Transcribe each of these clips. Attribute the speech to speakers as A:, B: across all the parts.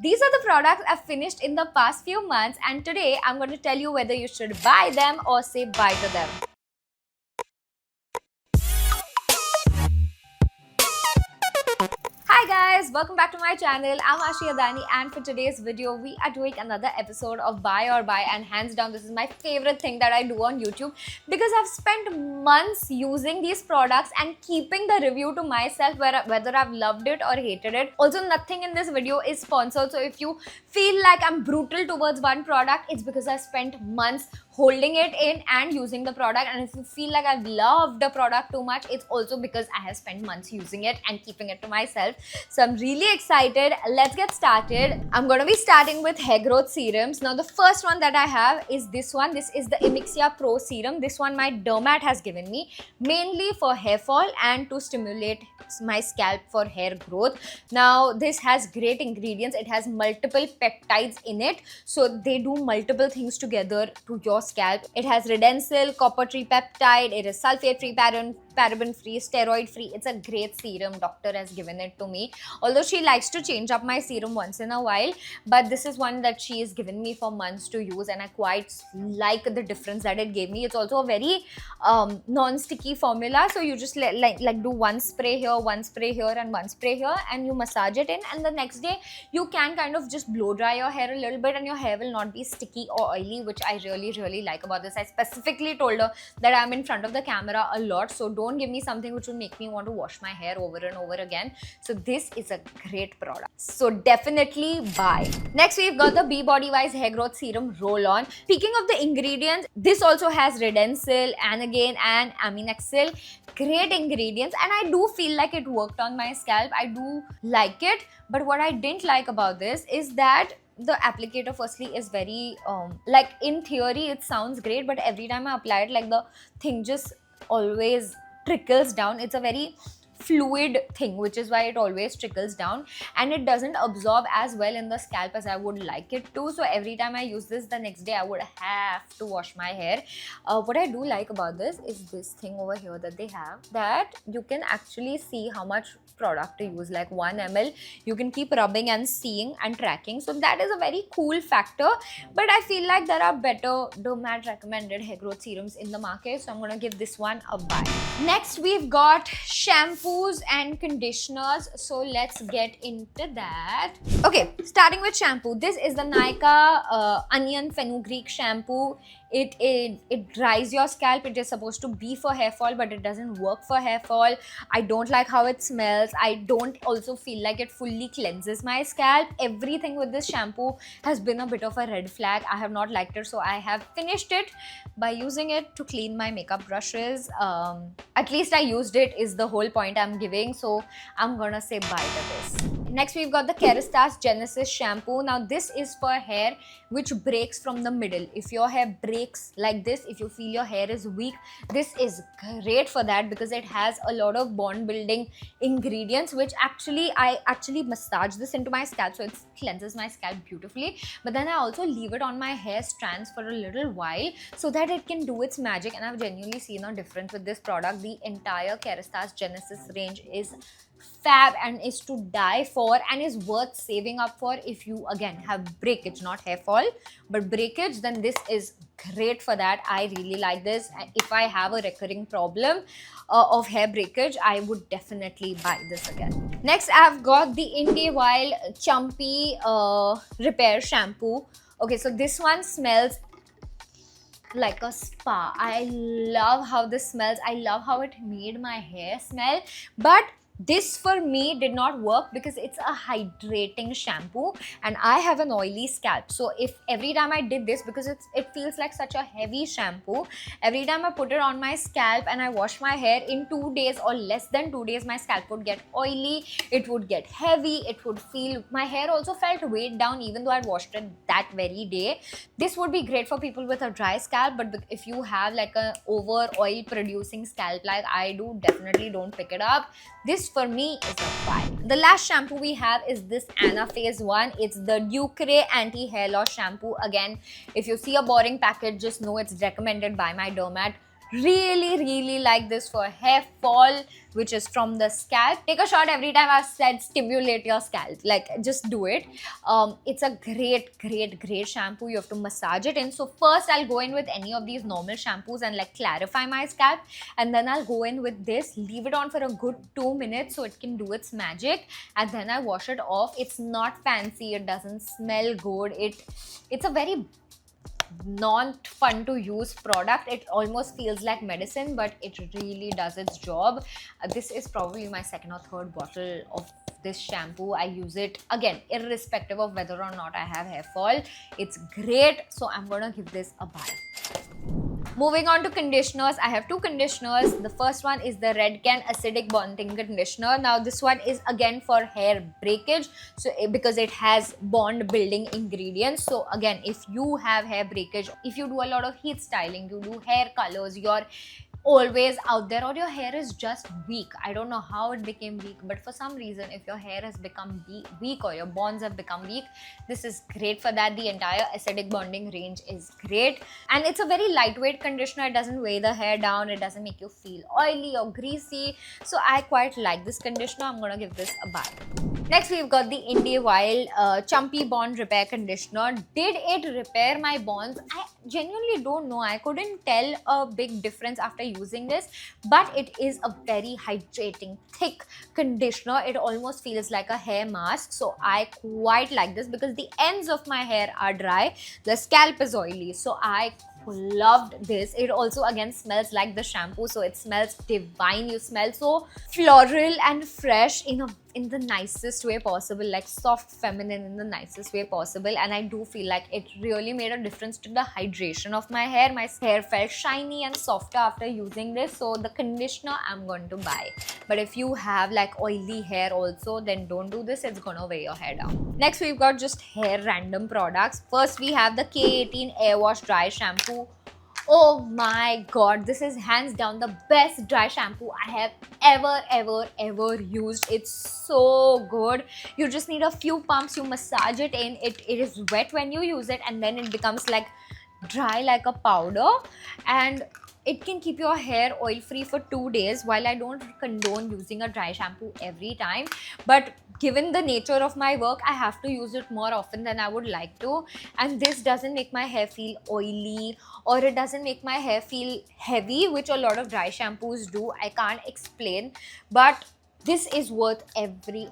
A: These are the products I've finished in the past few months, and today I'm going to tell you whether you should buy them or say bye to them. Hi guys, welcome back to my channel. I'm Ashi Adani, and for today's video we are doing another episode of Buy or Buy, and hands down this is my favorite thing that I do on YouTube because I've spent months using these products and keeping the review to myself whether I've loved it or hated it. Also, nothing in this video is sponsored, so if you feel like I'm brutal towards one product, it's because I spent months holding it in and using the product, and if you feel like I've loved the product too much, it's also because I have spent months using it and keeping it to myself. So I'm really excited. Let's get started. I'm going to be starting with hair growth serums. Now the first one that I have is this one. This is the Emixia Pro Serum. This one my dermat has given me, mainly for hair fall and to stimulate my scalp for hair growth. Now this has great ingredients. It has multiple peptides in it, so they do multiple things together to your scalp. It has Redensil, copper tripeptide, it is sulfate free, paraben free, steroid free. It's a great serum. Doctor has given it to me, although she likes to change up my serum once in a while, but this is one that she has given me for months to use, and I quite like the difference that it gave me. It's also a very non-sticky formula, so you just like do one spray here, one spray here, and one spray here, and you massage it in, and the next day you can kind of just blow dry your hair a little bit, and your hair will not be sticky or oily, which I really like about this. I specifically told her that I'm in front of the camera a lot, so don't give me something which will make me want to wash my hair over and over again. So this is a great product, so definitely buy. Next we've got the Be Body Wise Hair Growth Serum Roll On. Speaking of the ingredients, this also has Redensil, Anagen and Aminexil. Great ingredients, and I do feel like it worked on my scalp. I do like it, but what I didn't like about this is that the applicator firstly is very like in theory it sounds great, but every time I apply it, like the thing just always trickles down. It's a very fluid thing, which is why it always trickles down, and it doesn't absorb as well in the scalp as I would like it to. So every time I use this, the next day I would have to wash my hair. What I do like about this is this thing over here that they have, that you can actually see how much product to use, like 1 ml. You can keep rubbing and seeing and tracking, so that is a very cool factor. But I feel like there are better dermat recommended hair growth serums in the market, so I'm gonna give this one a buy. Next we've got shampoos and conditioners, so let's get into that. Okay, starting with shampoo. This is the Nykaa Onion Fenugreek shampoo. It dries your scalp. It is supposed to be for hair fall, but it doesn't work for hair fall. I don't like how it smells. I don't also feel like it fully cleanses my scalp. Everything with this shampoo has been a bit of a red flag. I have not liked it, so I have finished it by using it to clean my makeup brushes. At least I used it is the whole point I'm giving, so I'm gonna say bye to this. Next we've got the Kerastase Genesis shampoo. Now this is for hair which breaks from the middle. If your hair breaks like this, if you feel your hair is weak, this is great for that because it has a lot of bond building ingredients, which I actually massage this into my scalp, so it cleanses my scalp beautifully. But then I also leave it on my hair strands for a little while so that it can do its magic, and I've genuinely seen a difference with this product. The entire Kerastase Genesis range is fab and is to die for, and is worth saving up for if you again have breakage, not hair fall but breakage. Then this is great for that. I really like this. If I have a recurring problem of hair breakage, I would definitely buy this again. Next I've got the Indie Wild Chumpy Repair shampoo. Okay, so this one smells like a spa. I love how this smells. I love how it made my hair smell, but this for me did not work because it's a hydrating shampoo and I have an oily scalp. So if every time I did this, because it feels like such a heavy shampoo, every time I put it on my scalp and I wash my hair, in 2 days or less than 2 days, my scalp would get oily, it would get heavy, it would feel, my hair also felt weighed down even though I'd washed it that very day. This would be great for people with a dry scalp, but if you have like a over oil producing scalp like I do, definitely don't pick it up. This for me is a buy. The last shampoo we have is this Anaphase one. It's the Ducray Anti-Hair Loss Shampoo. Again, if you see a boring package, just know it's recommended by my dermat. Really like this for hair fall, which is from the scalp. Take a shot every time I've said stimulate your scalp. Like, just do it. It's a great shampoo. You have to massage it in. So first I'll go in with any of these normal shampoos and like clarify my scalp, and then I'll go in with this, leave it on for a good 2 minutes so it can do its magic, and then I wash it off. It's not fancy, it doesn't smell good, it's a very not fun to use product. It almost feels like medicine, but it really does its job. This is probably my second or third bottle of this shampoo. I use it again irrespective of whether or not I have hair fall. It's great, so I'm gonna give this a buy. Moving on to conditioners, I have two conditioners. The first one is the Redken Acidic Bonding Conditioner. Now this one is again for hair breakage, so because it has bond building ingredients. So again, if you have hair breakage, if you do a lot of heat styling, you do hair colors, you're always out there, or your hair is just weak. I don't know how it became weak, but for some reason, if your hair has become weak or your bonds have become weak, this is great for that. The entire acidic bonding range is great, and it's a very lightweight conditioner. It doesn't weigh the hair down, it doesn't make you feel oily or greasy, so I quite like this conditioner. I'm gonna give this a buy. Next, we've got the Indie Chumpy Bond Repair Conditioner. Did it repair my bonds? I genuinely don't know. I couldn't tell a big difference after using this, but it is a very hydrating, thick conditioner. It almost feels like a hair mask, so I quite like this because the ends of my hair are dry, the scalp is oily, so I loved this. It also again smells like the shampoo, so it smells divine. You smell so floral and fresh in the nicest way possible, like soft feminine in the nicest way possible. And I do feel like it really made a difference to the hydration of my hair. My hair felt shiny and softer after using this, so the conditioner I'm going to buy. But if you have like oily hair also, then don't do this, it's gonna weigh your hair down. Next, we've got just hair random products. First, we have the K18 Air Wash Dry Shampoo. Oh my god, this is hands down the best dry shampoo I have ever used. It's so good. You just need a few pumps, you massage it in, it is wet when you use it, and then it becomes like dry like a powder, and it can keep your hair oil free for 2 days. While I don't condone using a dry shampoo every time, but given the nature of my work, I have to use it more often than I would like to, and this doesn't make my hair feel oily, or it doesn't make my hair feel heavy, which a lot of dry shampoos do. I can't explain, but this is worth every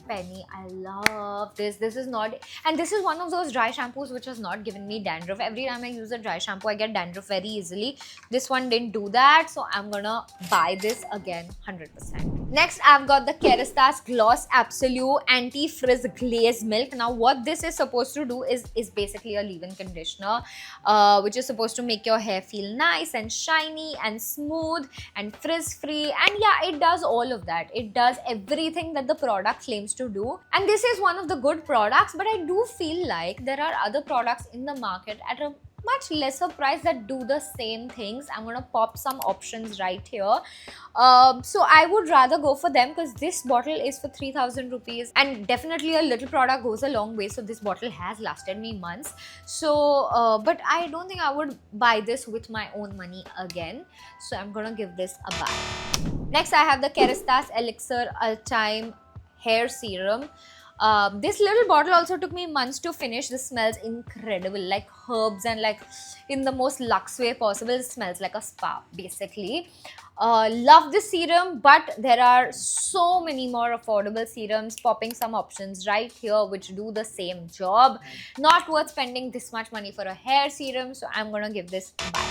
A: penny. I love this. This is not, and this is one of those dry shampoos which has not given me dandruff. Every time I use a dry shampoo, I get dandruff very easily. This one didn't do that, so I'm gonna buy this again 100%. Next, I've got the Kerastase Gloss Absolute Anti-Frizz Glaze Milk. Now, what this is supposed to do is basically a leave-in conditioner, which is supposed to make your hair feel nice and shiny and smooth and frizz-free. And yeah, it does all of that. It does everything that the product claims to do. And this is one of the good products, but I do feel like there are other products in the market at a much lesser price that do the same things. I'm gonna pop some options right here. So I would rather go for them because this bottle is for 3,000 rupees, and definitely a little product goes a long way. So this bottle has lasted me months. So but I don't think I would buy this with my own money again, so I'm gonna give this a buy. Next, I have the Kerastase Elixir Ultime Hair Serum. This little bottle also took me months to finish. This smells incredible, like herbs and like in the most luxe way possible. It smells like a spa basically. Love this serum, but there are so many more affordable serums popping some options right here which do the same job. Not worth spending this much money for a hair serum, so I'm gonna give this a buy.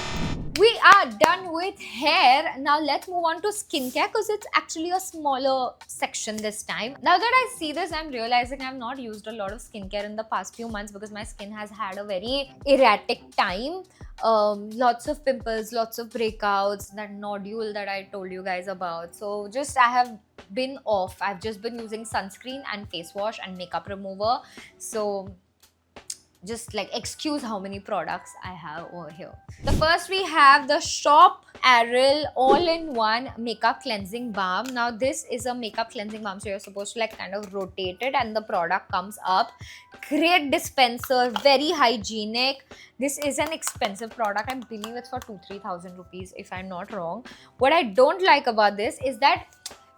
A: We are done with hair. Now let's move on to skincare because it's actually a smaller section this time. Now that I see this, I'm realizing I've not used a lot of skincare in the past few months because my skin has had a very erratic time. Lots of pimples, lots of breakouts, that nodule that I told you guys about. So just I have been off. I've just been using sunscreen and face wash and makeup remover. So just like excuse how many products I have over here. The first we have the Shop Aril all-in-one makeup cleansing balm. Now this is a makeup cleansing balm, so you're supposed to like kind of rotate it and the product comes up. Great dispenser, very hygienic. This is an expensive product. I believe it's for 2,000-3,000 rupees if I'm not wrong. What I don't like about this is that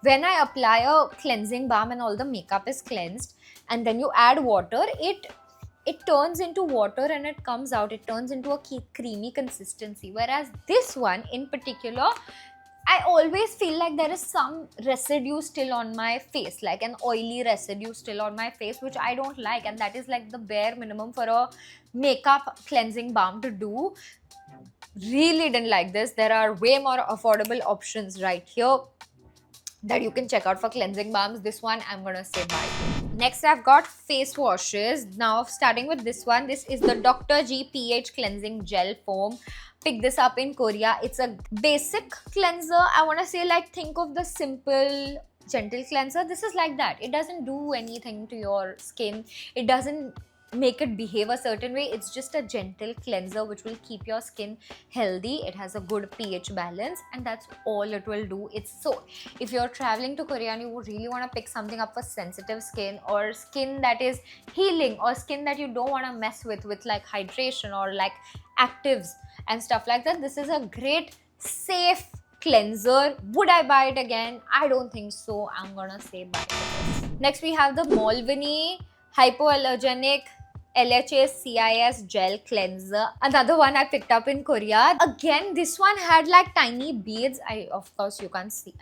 A: when I apply a cleansing balm and all the makeup is cleansed and then you add water, it turns into water and it comes out. It turns into a creamy consistency. Whereas this one in particular, I always feel like there is some residue still on my face, like an oily residue still on my face, which I don't like. And that is like the bare minimum for a makeup cleansing balm to do. Really didn't like this. There are way more affordable options right here that you can check out for cleansing balms. This one I'm gonna say bye to. Next I've got face washes. Now starting with this one, this is the Dr. G pH cleansing gel foam. Pick this up in Korea. It's a basic cleanser. I want to say, like, think of the simple gentle cleanser. This is like that. It doesn't do anything to your skin. It doesn't make it behave a certain way. It's just a gentle cleanser which will keep your skin healthy. It has a good pH balance and that's all it will do. It's so, if you're traveling to Korea and you really want to pick something up for sensitive skin or skin that is healing or skin that you don't want to mess with like hydration or like actives and stuff like that, this is a great safe cleanser. Would I buy it again? I don't think so. I'm gonna say bye to this. Next we have the Molvini hypoallergenic LHA CIS gel cleanser. Another one I picked up in Korea. Again, this one had like tiny beads. Of course you can't see.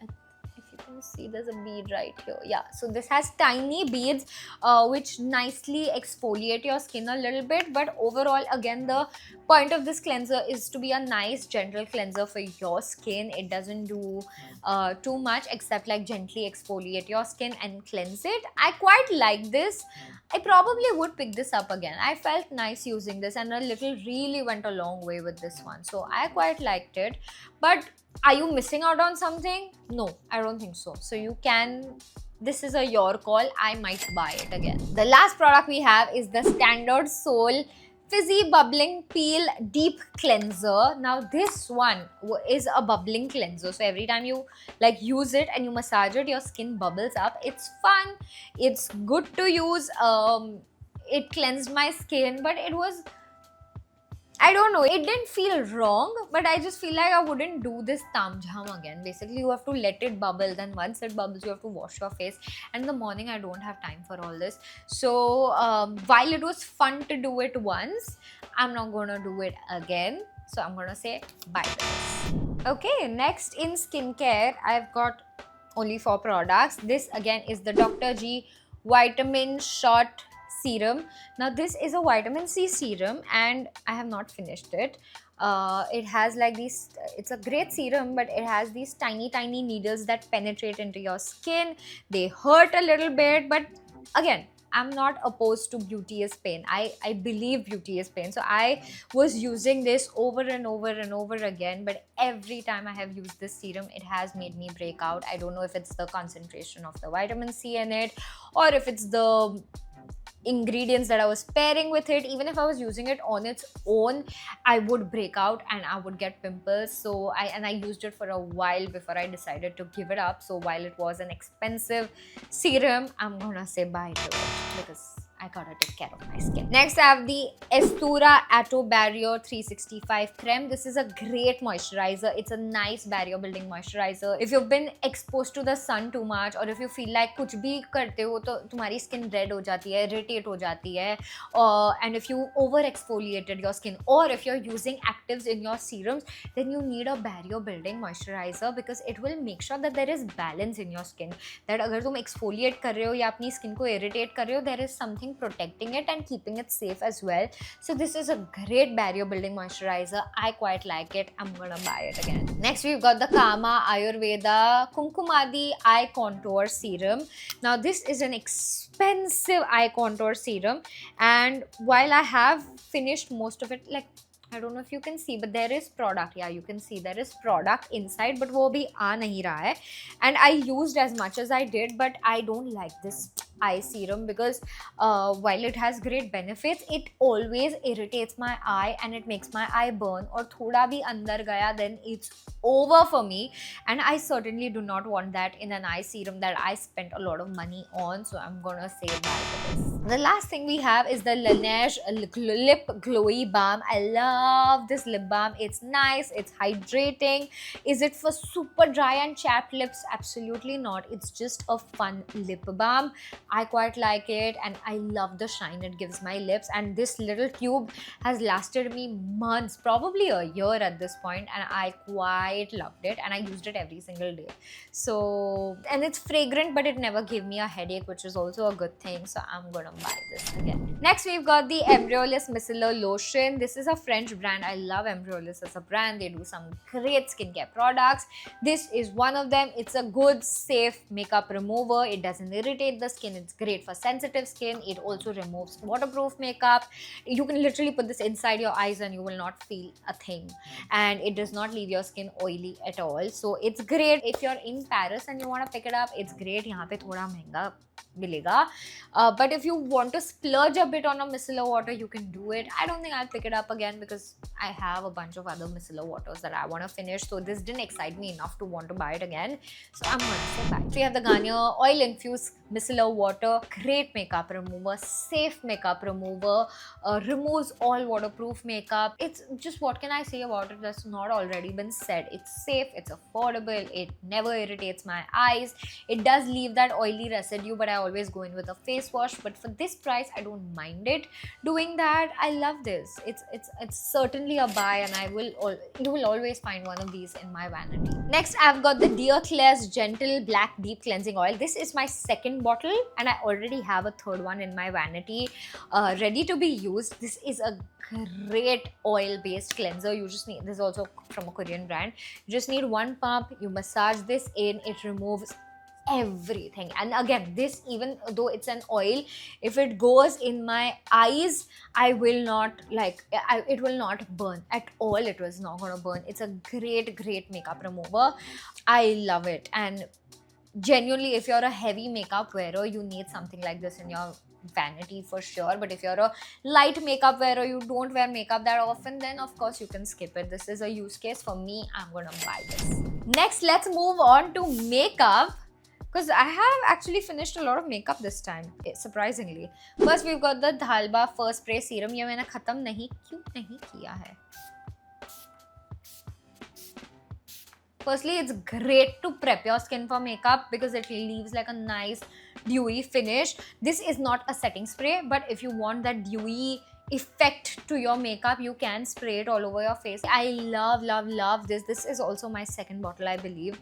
A: If you can see, there's a bead right here. Yeah, so this has tiny beads which nicely exfoliate your skin a little bit. But overall, again, the point of this cleanser is to be a nice gentle cleanser for your skin. It doesn't do too much except like gently exfoliate your skin and cleanse it. I quite like this. I probably would pick this up again. I felt nice using this and a little really went a long way with this one. So I quite liked it. But are you missing out on something? No, I don't think so. So you can, this is your call. I might buy it again. The last product we have is the Standard Soul Fizzy Bubbling Peel Deep Cleanser. Now this one is a bubbling cleanser. So every time you like use it and you massage it, your skin bubbles up. It's fun. It's good to use. It cleansed my skin, but it was, I don't know, it didn't feel wrong, but I just feel like I wouldn't do this tamjham again. Basically, you have to let it bubble. Then once it bubbles, you have to wash your face. And in the morning, I don't have time for all this. So while it was fun to do it once, I'm not going to do it again. So I'm going to say bye to this. Okay, next in skincare, I've got only 4 products. This again is the Dr. G Vitamin Shot Serum. Now this is a vitamin C serum and I have not finished it. It has like these, it's a great serum, but it has these tiny needles that penetrate into your skin. They hurt a little bit, but again, I'm not opposed to beauty is pain. I believe beauty is pain. So I was using this over and over again, but every time I have used this serum, it has made me break out. I don't know if it's the concentration of the vitamin C in it or if it's the ingredients that I was pairing with it. Even if I was using it on its own, I would break out and I would get pimples. So I used it for a while before I decided to give it up. So while it was an expensive serum, I'm gonna say bye to it because I gotta take care of my skin. Next, I have the Estura Atto Barrier 365 Creme. This is a great moisturizer. It's a nice barrier building moisturizer. If you've been exposed to the sun too much or if you feel like कुछ भी करते हो तो तुम्हारी skin red हो जाती है, irritate हो जाती है, and if you over exfoliated your skin or if you're using actives in your serums, then you need a barrier building moisturizer because it will make sure that there is balance in your skin. That अगर तुम exfoliate कर रहे हो या अपनी skin को irritate कर रहे हो, there is something protecting it and keeping it safe as well. So this is a great barrier building moisturizer. I quite like it. I'm gonna buy it again. Next we've got the Kama Ayurveda Kumkumadi Eye Contour Serum. Now this is an expensive eye contour serum, and while I have finished most of it, like I don't know if you can see, but there is product. Yeah, you can see there is product inside, but वो भी आ नहीं रहा है. And I used as much as I did, but I don't like this eye serum because while it has great benefits, it always irritates my eye and it makes my eye burn. Or thoda bhi andar gaya, then it's over for me, and I certainly do not want that in an eye serum that I spent a lot of money on. So I'm gonna say bye to this. The last thing we have is the Laneige Lip Glowy Balm. I love this lip balm. It's nice, it's hydrating. Is it for super dry and chapped lips? Absolutely not. It's just a fun lip balm. I quite like it, and I love the shine it gives my lips. And this little tube has lasted me months, probably a year at this point, and I quite loved it, and I used it every single day. So, and it's fragrant, but it never gave me a headache, which is also a good thing. So I'm gonna buy this again. Next, we've got the Embryolisse Micellar Lotion. This is a French brand. I love Embryolisse as a brand. They do some great skincare products. This is one of them. It's a good, safe makeup remover. It doesn't irritate the skin. It's great for sensitive skin. It also removes waterproof makeup. You can literally put this inside your eyes and you will not feel a thing. And it does not leave your skin oily at all. So it's great if you're in Paris and you want to pick it up. It's great. यहाँ पे थोड़ा महंगा मिलेगा. But if you want to splurge a bit on a micellar water, you can do it. I don't think I'll pick it up again because I have a bunch of other micellar waters that I want to finish. So this didn't excite me enough to want to buy it again. So I'm going to say bye. So we have the Garnier Oil Infused Micellar Water. Great makeup remover, safe makeup remover, removes all waterproof makeup. It's just, what can I say about it that's not already been said? It's safe, it's affordable, it never irritates my eyes. It does leave that oily residue, but I always go in with a face wash. But for this price, I don't mind it doing that. I love this. It's certainly a buy, and you will always find one of these in my vanity. Next, I've got the Dear Klairs Gentle Black Deep Cleansing Oil. This is my second bottle, and I already have a third one in my vanity ready to be used. This is a great oil-based cleanser. You just need, this is also from a Korean brand. You just need one pump. You massage this in. It removes everything. And again, this, even though it's an oil, if it goes in my eyes, I will not it will not burn at all. It was not gonna burn. It's a great makeup remover. I love it. And genuinely, if you're a heavy makeup wearer, you need something like this in your vanity for sure. But if you're a light makeup wearer, you don't wear makeup that often, then of course you can skip it. This is a use case for me. I'm gonna buy this. Next, let's move on to makeup, because I have actually finished a lot of makeup this time, surprisingly. First, we've got the Dhalba First Spray Serum. ये मैंने खत्म नहीं किया है. Firstly, it's great to prep your skin for makeup because it leaves like a nice dewy finish. This is not a setting spray, but if you want that dewy effect to your makeup, you can spray it all over your face. I love this. This is also my second bottle, I believe.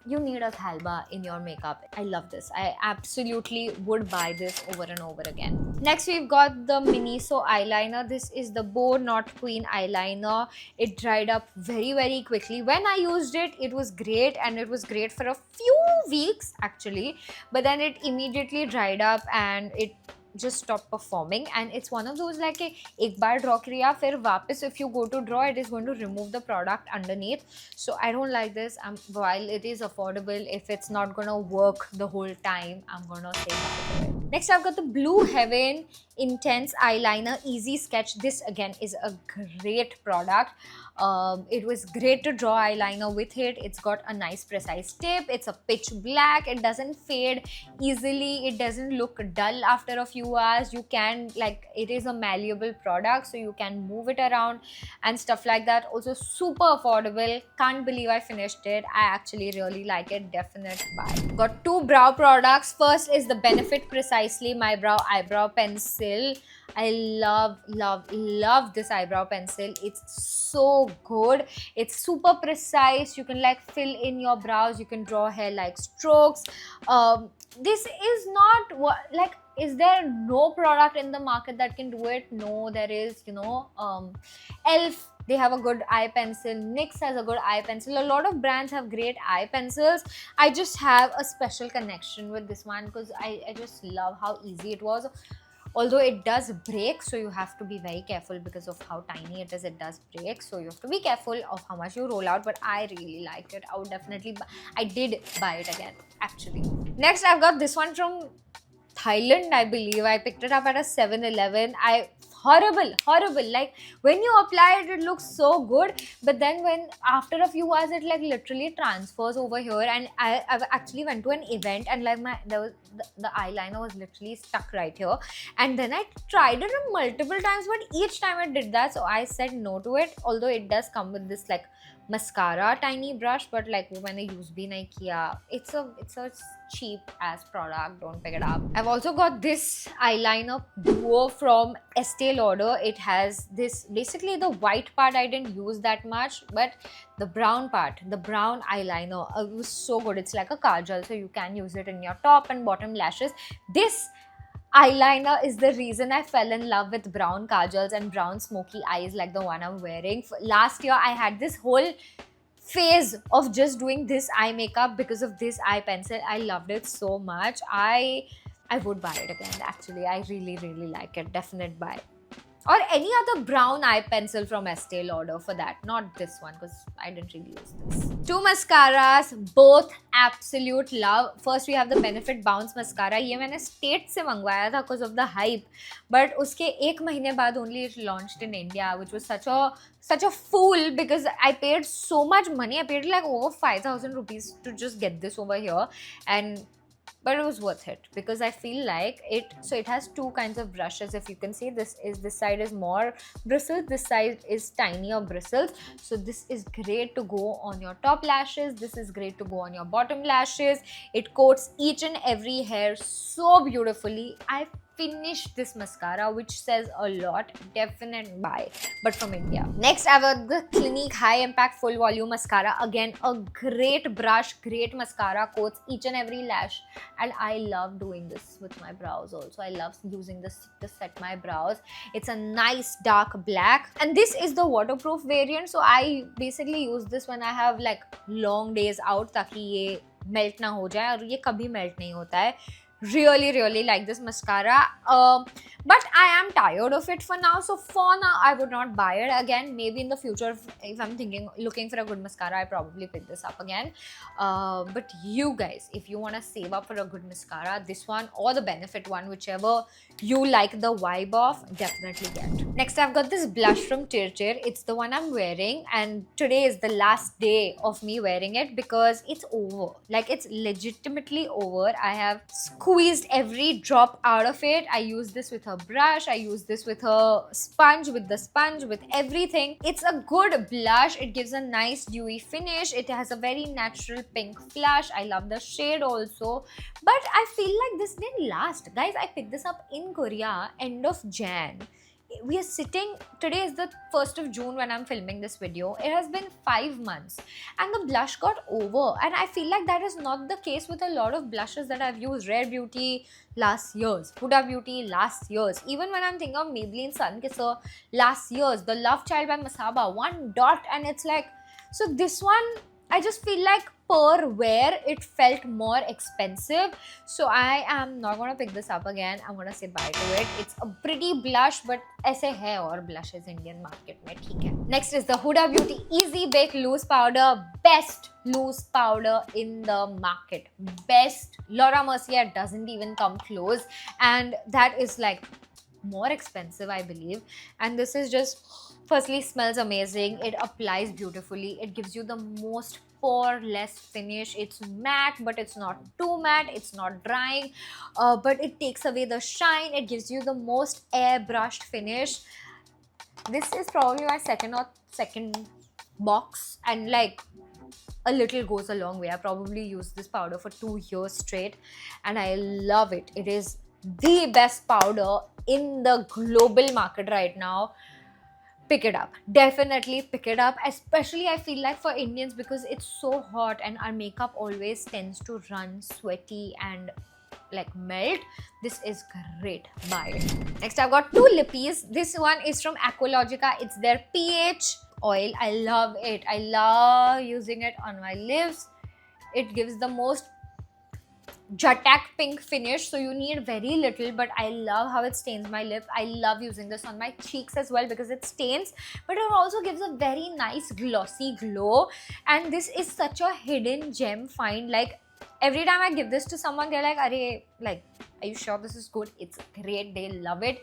A: You need a Dhalba in your makeup. I love this. I absolutely would buy this over and over again. Next, we've got the Miniso eyeliner. This is the Bow Knot Queen eyeliner. It dried up very quickly. When I used it, it was great, and it was great for a few weeks actually. But then it immediately dried up and it just stop performing. And it's one of those like ek baar draw kiya, fir वापस if you go to draw, it is going to remove the product underneath. So I don't like this. While it is affordable, if it's not gonna work the whole time, I'm gonna say bye to it. Next, I've got the Blue Heaven Intense Eyeliner Easy Sketch. This again is a great product. It was great to draw eyeliner with it. It's got a nice precise tip. It's a pitch black. It doesn't fade easily. It doesn't look dull after a few hours. You can, it is a malleable product, so you can move it around and stuff like that. Also super affordable. Can't believe I finished it. I actually really like it. Definite buy. Got two brow products. First is the Benefit Precisely My Brow Eyebrow Pencil. I love this eyebrow pencil. It's so good. It's super precise. You can fill in your brows. You can draw hair-like strokes. This is not is there no product in the market that can do it? No, there is, ELF. They have a good eye pencil. NYX has a good eye pencil. A lot of brands have great eye pencils. I just have a special connection with this one because I just love how easy it was. although it does break, so you have to be very careful because of how tiny it is. It does break, so you have to be careful of how much you roll out, but I really like it. I would definitely I did buy it again actually. Next, I've got this one from Thailand, I believe. I picked it up at a 7-Eleven. Horrible. Like when you apply it, it looks so good, but then when after a few hours, it like literally transfers over here. And I've actually went to an event and like the eyeliner was literally stuck right here. And then I tried it multiple times, but each time it did that, so I said no to it. Although it does come with this like mascara tiny brush, but like when I use been IKEA, it's a cheap ass product. Don't pick it up. I've also got this eyeliner duo from Estee Lauder. It has this, basically the white part I didn't use that much, but the brown part, the brown eyeliner, it was so good. It's like a kajal, so you can use it in your top and bottom lashes. This eyeliner is the reason I fell in love with brown kajals and brown smoky eyes like the one I'm wearing. Last year, I had this whole phase of just doing this eye makeup because of this eye pencil. I loved it so much. I would buy it again actually. I really like it. Definite buy. Or any other brown eye pencil from Estee Lauder for that. Not this one because I didn't really use this. Two mascaras, both absolute love. First we have the Benefit Bounce Mascara. ये मैंने State से मंगवाया था because of the hype. But उसके एक महीने बाद only it launched in India, which was such a fool because I paid so much money. I paid like over 5,000 rupees to just get this over here. But it was worth it because I feel like it has two kinds of brushes. If you can see, this side is more bristles, this side is tinier bristles. So this is great to go on your top lashes, this is great to go on your bottom lashes. It coats each and every hair so beautifully. I finished this mascara, which says a lot. Definite buy, but from India. Next, I have the Clinique High Impact Full Volume Mascara. Again, a great brush, great mascara, coats each and every lash. And I love doing this with my brows also. I love using this to set my brows. It's a nice dark black. And this is the waterproof variant. So I basically use this when I have like long days out ताकि ये melt ना हो जाए और ये कभी melt नहीं होता है. Really like this mascara, but I am tired of it for now, so for now I would not buy it again. Maybe in the future, if I'm looking for a good mascara, I probably pick this up again. But you guys, if you want to save up for a good mascara, this one or the Benefit one, whichever you like the vibe of, definitely get. Next, I've got this blush from Tirtir. It's the one I'm wearing, and today is the last day of me wearing it because it's over. Like, it's legitimately over. I have squeezed every drop out of it. I use this with a brush, I use this with a sponge, with everything. It's a good blush. It gives a nice dewy finish. It has a very natural pink flush. I love the shade also, but I feel like this didn't last. Guys, I picked this up in Korea end of Jan. We are sitting, today is the 1st of June when I'm filming this video. It has been 5 months and the blush got over, and I feel like that is not the case with a lot of blushes that I've used. Rare Beauty last year's, Huda Beauty last year's, even when I'm thinking of Maybelline Sun Kisser last year's, the Love Child by Masaba, one dot, and it's like, so this one, I just feel like per wear it felt more expensive, so I am not gonna pick this up again. I'm gonna say bye to it. It's a pretty blush, but ऐसे है और blushes Indian market में, ठीक है. Next is the Huda Beauty Easy Bake Loose Powder. Best loose powder in the market. Best. Laura Mercier doesn't even come close, and that is like more expensive, I believe. And this is just, firstly, smells amazing. It applies beautifully. It gives you the most poreless finish. It's matte, but it's not too matte. It's not drying, but it takes away the shine. It gives you the most airbrushed finish. This is probably my second box, and like, a little goes a long way. I probably used this powder for 2 years straight, and I love it. It is the best powder in the global market right now. Pick it up. Definitely pick it up. Especially, I feel like for Indians, because it's so hot and our makeup always tends to run sweaty and like melt. This is great. Buy it. Next, I've got two lippies. This one is from Aqualogica. It's their pH oil. I love it. I love using it on my lips. It gives the most Jatak pink finish, so you need very little, but I love how it stains my lip. I love using this on my cheeks as well because it stains, but it also gives a very nice glossy glow. And this is such a hidden gem find. Like, every time I give this to someone, they're like, "Arey, like, are you sure this is good?" It's great. They love it.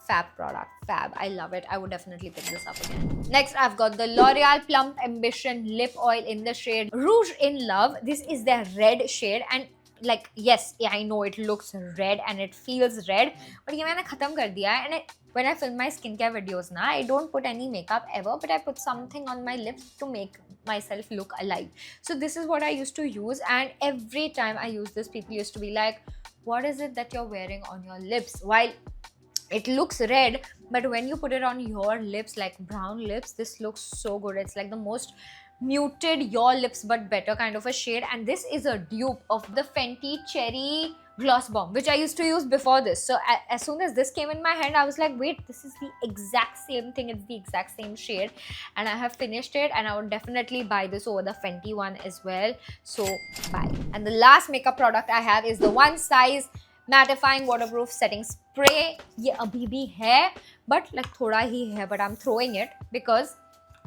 A: Fab product. Fab. I love it. I would definitely pick this up again. Next, I've got the L'Oreal Plump Ambition Lip Oil in the shade Rouge in Love. This is their red shade, and like, yes, I know it looks red and it feels red, but ये मैंने खत्म कर दिया है. And when I film my skincare videos now, I don't put any makeup ever, but I put something on my lips to make myself look alive. So this is what I used to use, and every time I use this, people used to be like, what is it that you're wearing on your lips? While it looks red, but when you put it on your lips, like brown lips, this looks so good. It's like the most muted your lips but better kind of a shade. And this is a dupe of the Fenty Cherry Gloss Bomb, which I used to use before this. So as soon as this came in my hand, I was like, wait, this is the exact same thing. It's the exact same shade, and I have finished it, and I would definitely buy this over the Fenty one as well. So buy. And the last makeup product I have is the One Size Mattifying Waterproof Setting Spray. ये अभी भी है, but like थोड़ा ही है, but I'm throwing it because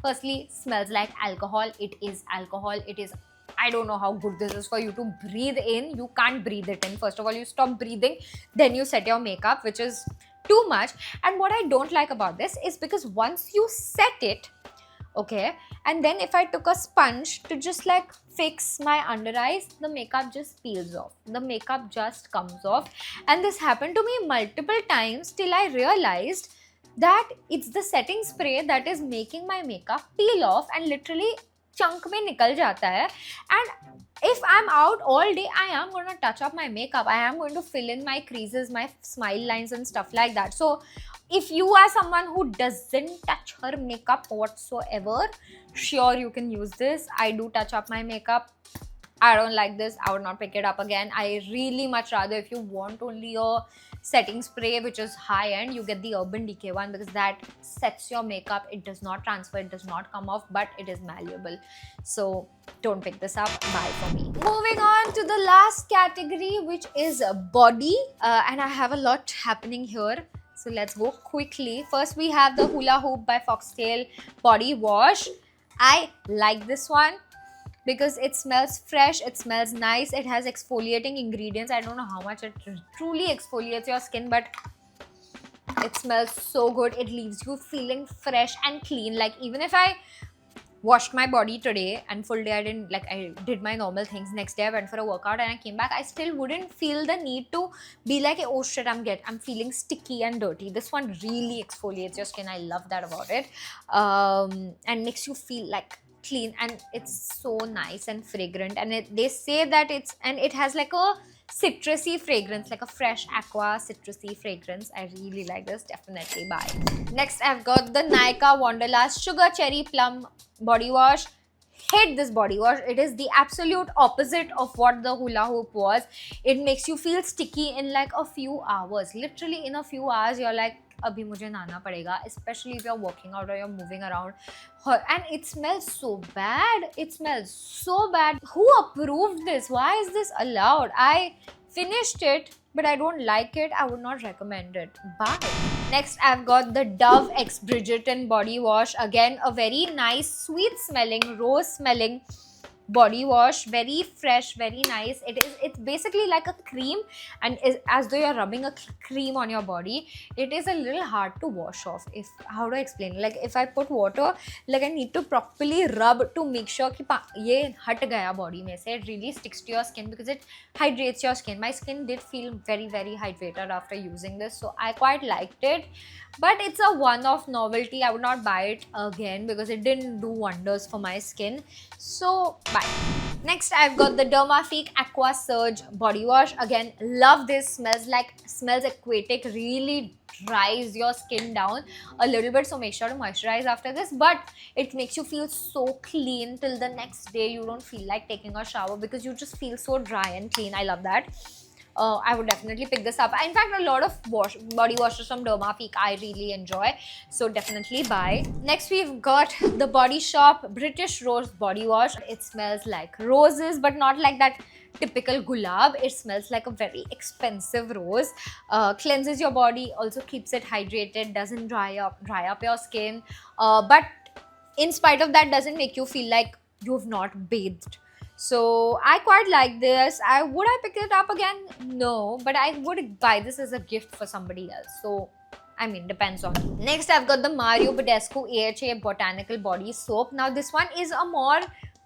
A: firstly, smells like alcohol. It is alcohol. It is, I don't know how good this is for you to breathe in. You can't breathe it in. First of all, you stop breathing, then you set your makeup, which is too much. And what I don't like about this is because once you set it, okay, and then if I took a sponge to just like fix my under eyes, the makeup just peels off. The makeup just comes off. And this happened to me multiple times till I realized that it's the setting spray that is making my makeup peel off and literally chunk mein nikal jata hai. And if I'm out all day, I am going to touch up my makeup. I am going to fill in my creases, my smile lines and stuff like that. So if you are someone who doesn't touch her makeup whatsoever, sure, you can use this. I do touch up my makeup. I don't like this. I would not pick it up again. I really much rather, if you want only a setting spray which is high end, you get the Urban Decay one because that sets your makeup. It does not transfer, it does not come off, but it is malleable. So don't pick this up. Buy for me. Moving on to the last category, which is body, and I have a lot happening here. So let's go quickly. First, we have the Hula Hoop by Foxtail body wash. I like this one because it smells fresh, it smells nice, it has exfoliating ingredients. I don't know how much it truly exfoliates your skin, but it smells so good. It leaves you feeling fresh and clean. Like, even if I washed my body today and full day I did my normal things, next day I went for a workout and I came back, I still wouldn't feel the need to be like, oh shit, I'm feeling sticky and dirty. This one really exfoliates your skin. I love that about it, and makes you feel like clean, and it's so nice and fragrant. And they say that it has like a citrusy fragrance, like a fresh aqua citrusy fragrance. I really like this. Definitely buy. Next, I've got the Nykaa Wanderlust Sugar Cherry Plum body wash. Hate this body wash. It is the absolute opposite of what the Hula Hoop was. It makes you feel sticky in like a few hours. Literally in a few hours, you're like, abhi mujhe nahana padega, especially if you're working out or you're moving around. And it smells so bad. It smells so bad. Who approved this? Why is this allowed? I finished it, but I don't like it. I would not recommend it. Bye. Next, I've got the Dove X Bridgerton body wash. Again, a very nice, sweet smelling, rose smelling body wash. Very fresh, very nice. It's basically like a cream, and as though you're rubbing a cream on your body. It is a little hard to wash off. How do I explain? Like, if I put water, like I need to properly rub to make sure कि ये हट गया body में से. It really sticks to your skin because it hydrates your skin. My skin did feel very, very hydrated after using this, so I quite liked it. But it's a one-off novelty. I would not buy it again because it didn't do wonders for my skin. So bye. Next, I've got the Dermafique Aqua Surge body wash. Again, love this. Smells aquatic. Really dries your skin down a little bit, so make sure to moisturize after this. But it makes you feel so clean till the next day. You don't feel like taking a shower because you just feel so dry and clean. I love that. I would definitely pick this up. In fact, a lot of body washes from Dermafique I really enjoy, so definitely buy. Next, we've got the Body Shop British Rose body wash. It smells like roses, but not like that typical gulab. It smells like a very expensive rose. Cleanses your body, also keeps it hydrated, doesn't dry up your skin, but in spite of that doesn't make you feel like you've not bathed. So I quite like this. I pick it up again? No, but I would buy this as a gift for somebody else. So I mean, depends on you. Next, I've got the Mario Badescu AHA Botanical Body Soap. Now, this one is a more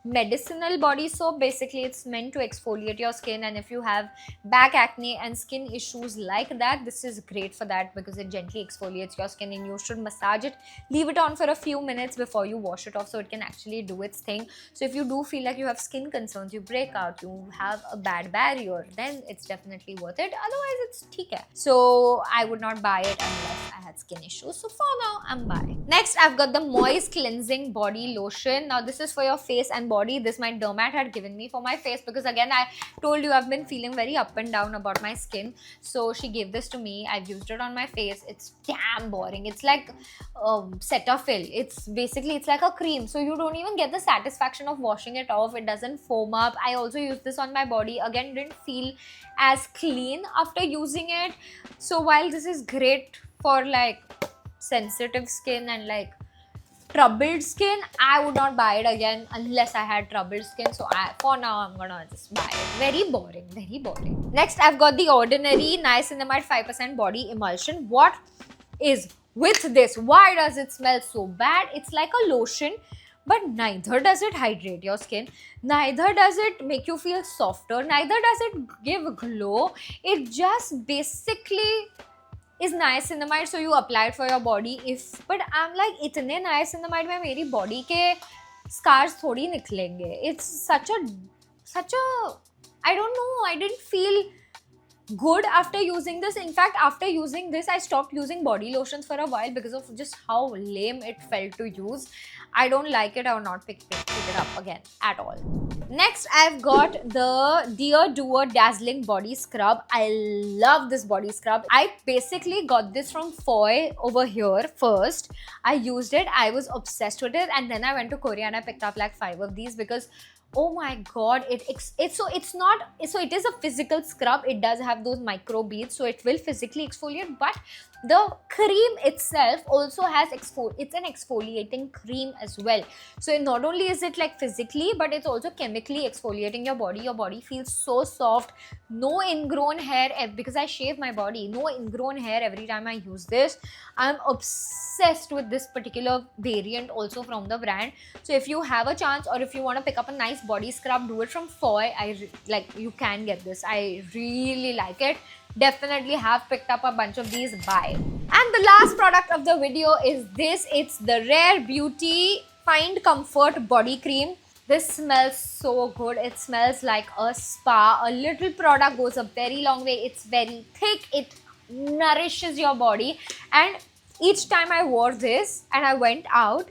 A: medicinal body soap. Basically, it's meant to exfoliate your skin, and if you have back acne and skin issues like that, this is great for that because it gently exfoliates your skin, and you should massage it, leave it on for a few minutes before you wash it off so it can actually do its thing. So if you do feel like you have skin concerns, you break out, you have a bad barrier, then it's definitely worth it. Otherwise, it's theek. So I would not buy it unless I had skin issues. So for now, I'm buying. Next, I've got the Moist Cleansing Body Lotion. Now this is for your face and body. This my dermat had given me for my face because again I told you I've been feeling very up and down about my skin. So she gave this to me. I've used it on my face. It's damn boring. It's like Cetaphil. It's like a cream. So you don't even get the satisfaction of washing it off. It doesn't foam up. I also used this on my body. Again, didn't feel as clean after using it. So while this is great for like sensitive skin and like troubled skin, I would not buy it again unless I had troubled skin. So for now, I'm gonna just buy it. Very boring, very boring. Next, I've got the Ordinary Niacinamide 5% Body Emulsion. What is with this? Why does it smell so bad? It's like a lotion, but neither does it hydrate your skin, neither does it make you feel softer, neither does it give glow. It just basically is niacinamide, so you apply it for your body. But I'm like, इतने niacinamide में मेरी body के scars थोड़ी निकलेंगे. It's such a I don't know, I didn't feel good after using this. In fact, after using this, I stopped using body lotions for a while because of just how lame it felt to use. I don't like it. I will not pick it up again at all. Next, I've got the Dear Doer Dazzling Body Scrub. I love this body scrub. I basically got this from Foy over here first. I used it. I was obsessed with it. And then I went to Korea and I picked up like 5 of these because oh my god, it is a physical scrub. It does have those micro beads, so it will physically exfoliate, but the cream itself also has it's an exfoliating cream as well. So not only is it like physically, but it's also chemically exfoliating your body. Your body feels so soft. No ingrown hair, because I shave my body. No ingrown hair every time I use this. I'm obsessed with this particular variant also from the brand. So if you have a chance or if you want to pick up a nice body scrub, do it from Foy. You can get this. I really like it. Definitely have picked up a bunch of these. Buy. And the last product of the video is this. It's the Rare Beauty Find Comfort Body Cream. This smells so good. It smells like a spa. A little product goes a very long way. It's very thick. It nourishes your body. And each time I wore this and I went out,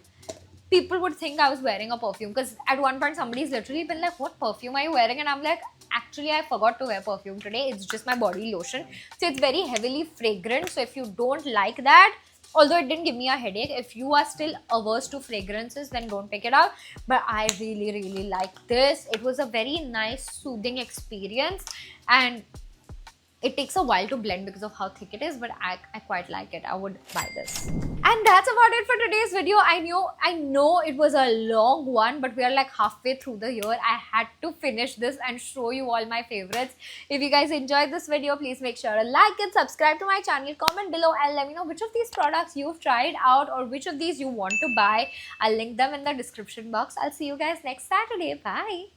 A: people would think I was wearing a perfume, because at one point somebody's literally been like, what perfume are you wearing? And I'm like, actually I forgot to wear perfume today. It's just my body lotion. So it's very heavily fragrant. So if you don't like that, although it didn't give me a headache, if you are still averse to fragrances, then don't pick it up. But I really like this. It was a very nice soothing experience, and it takes a while to blend because of how thick it is, but I quite like it. I would buy this. And that's about it for today's video. I know it was a long one, but we are like halfway through the year. I had to finish this and show you all my favorites. If you guys enjoyed this video, please make sure to like and subscribe to my channel. Comment below and let me know which of these products you've tried out or which of these you want to buy. I'll link them in the description box. I'll see you guys next Saturday. Bye.